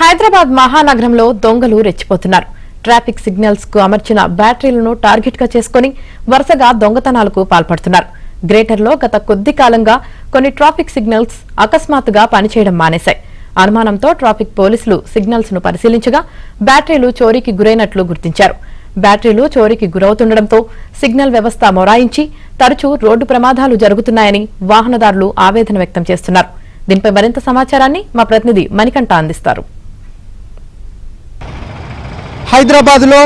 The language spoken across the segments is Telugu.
హైదరాబాద్ మహానగరంలో దొంగలు రెచ్చిపోతున్నారు. ట్రాఫిక్ సిగ్నల్స్ కు అమర్చిన బ్యాటరీలను టార్గెట్ గా చేసుకుని వరుసగా దొంగతనాలకు పాల్పడుతున్నారు. గ్రేటర్ లో గత కొద్ది కాలంగా కొన్ని ట్రాఫిక్ సిగ్నల్స్ అకస్మాత్తుగా పనిచేయడం మానేశాయి. అనుమానంతో ట్రాఫిక్ పోలీసులు సిగ్నల్స్ ను పరిశీలించగా బ్యాటరీలు చోరీకి గురైనట్లు గుర్తించారు. బ్యాటరీలు చోరీకి గురవుతుండటంతో సిగ్నల్ వ్యవస్థ మొరాయించి తరచూ రోడ్డు ప్రమాదాలు జరుగుతున్నాయని వాహనదారులు ఆవేదన వ్యక్తం చేస్తున్నారు. దీనిపై మరింత సమాచారాన్ని మా ప్రతినిధి మణికంఠ అందిస్తారు. హైదరాబాద్ లో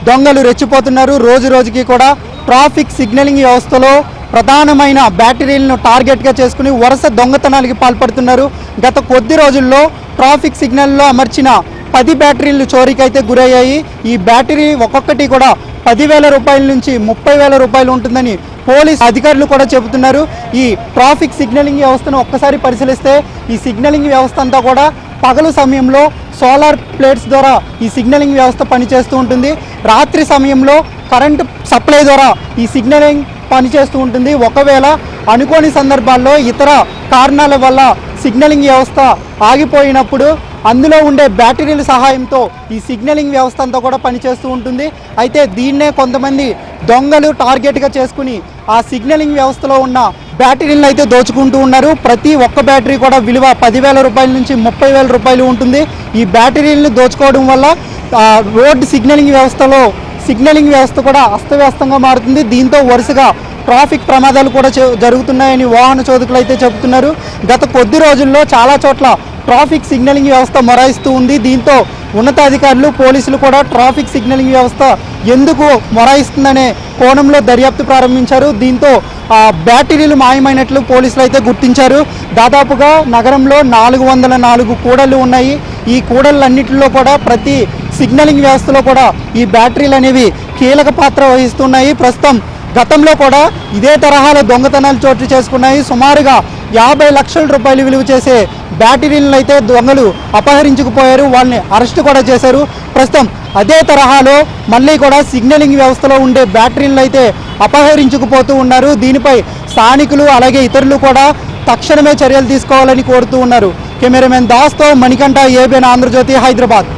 దొంగలు రెచ్చిపోతున్నారు. రోజు రోజుకి కూడా ట్రాఫిక్ సిగ్నలింగ్ వ్యవస్థలో ప్రధానమైన బ్యాటరీలను టార్గెట్ గా చేసుకుని వరుస దొంగతనాలకి పాల్పడుతున్నారు. గత కొద్ది రోజుల్లో ట్రాఫిక్ సిగ్నల్లో అమర్చిన 10 బ్యాటరీలు చోరీకి అయితే గురయ్యాయి. ఈ బ్యాటరీ ఒక్కొక్కటి కూడా 10,000 రూపాయల నుంచి 30,000 రూపాయలు ఉంటుందని పోలీస్ అధికారులు కూడా చెబుతున్నారు. ఈ ట్రాఫిక్ సిగ్నలింగ్ వ్యవస్థను ఒక్కసారి పరిశీలిస్తే ఈ సిగ్నలింగ్ వ్యవస్థ అంతా కూడా పగలు సమయంలో సోలార్ ప్లేట్స్ ద్వారా ఈ సిగ్నలింగ్ వ్యవస్థ పనిచేస్తూ ఉంటుంది. రాత్రి సమయంలో కరెంటు సప్లై ద్వారా ఈ సిగ్నలింగ్ పనిచేస్తూ ఉంటుంది. ఒకవేళ అనుకోని సందర్భాల్లో ఇతర కారణాల వల్ల సిగ్నలింగ్ వ్యవస్థ ఆగిపోయినప్పుడు అందులో ఉండే బ్యాటరీల సహాయంతో ఈ సిగ్నలింగ్ వ్యవస్థ అంతా కూడా పనిచేస్తూ ఉంటుంది. అయితే దీన్నే కొంతమంది దొంగలు టార్గెట్గా చేసుకుని ఆ సిగ్నలింగ్ వ్యవస్థలో ఉన్న బ్యాటరీలను అయితే దోచుకుంటూ ఉన్నారు. ప్రతి ఒక్క బ్యాటరీ కూడా విలువ 10,000 రూపాయల నుంచి 30,000 రూపాయలు ఉంటుంది. ఈ బ్యాటరీలను దోచుకోవడం వల్ల రోడ్డు సిగ్నలింగ్ వ్యవస్థ కూడా అస్తవ్యస్తంగా మారుతుంది. దీంతో వరుసగా ట్రాఫిక్ ప్రమాదాలు కూడా జరుగుతున్నాయని వాహన చోదకులు అయితే చెబుతున్నారు. గత కొద్ది రోజుల్లో చాలా చోట్ల ట్రాఫిక్ సిగ్నలింగ్ వ్యవస్థ మొరాయిస్తూ ఉంది. దీంతో ఉన్నతాధికారులు పోలీసులు కూడా ట్రాఫిక్ సిగ్నలింగ్ వ్యవస్థ ఎందుకు మొరాయిస్తుందనే కోణంలో దర్యాప్తు ప్రారంభించారు. దీంతో బ్యాటరీలు మాయమైనట్లు పోలీసులు అయితే గుర్తించారు. దాదాపుగా నగరంలో 404 కూడళ్లు ఉన్నాయి. ఈ కూడళ్ళన్నింటిలో కూడా ప్రతి సిగ్నలింగ్ వ్యవస్థలో కూడా ఈ బ్యాటరీలు అనేవి కీలక పాత్ర వహిస్తున్నాయి. ప్రస్తుతం గతంలో కూడా ఇదే తరహాలో దొంగతనాలు చోటు చేసుకున్నాయి. సుమారుగా 50 లక్షల రూపాయలు విలువ చేసే బ్యాటరీలను అయితే దొంగలు అపహరించుకుపోయారు. వాళ్ళని అరెస్ట్ కూడా చేశారు. ప్రస్తుతం అదే తరహాలో మళ్ళీ కూడా సిగ్నలింగ్ వ్యవస్థలో ఉండే బ్యాటరీలను అయితే అపహరించుకుపోతూ ఉన్నారు. దీనిపై స్థానికులు అలాగే ఇతరులు కూడా తక్షణమే చర్యలు తీసుకోవాలని కోరుతూ ఉన్నారు. కెమెరామెన్ దాస్తో మణికంఠ, ఏబిఎన్ ఆంధ్రజ్యోతి, హైదరాబాద్.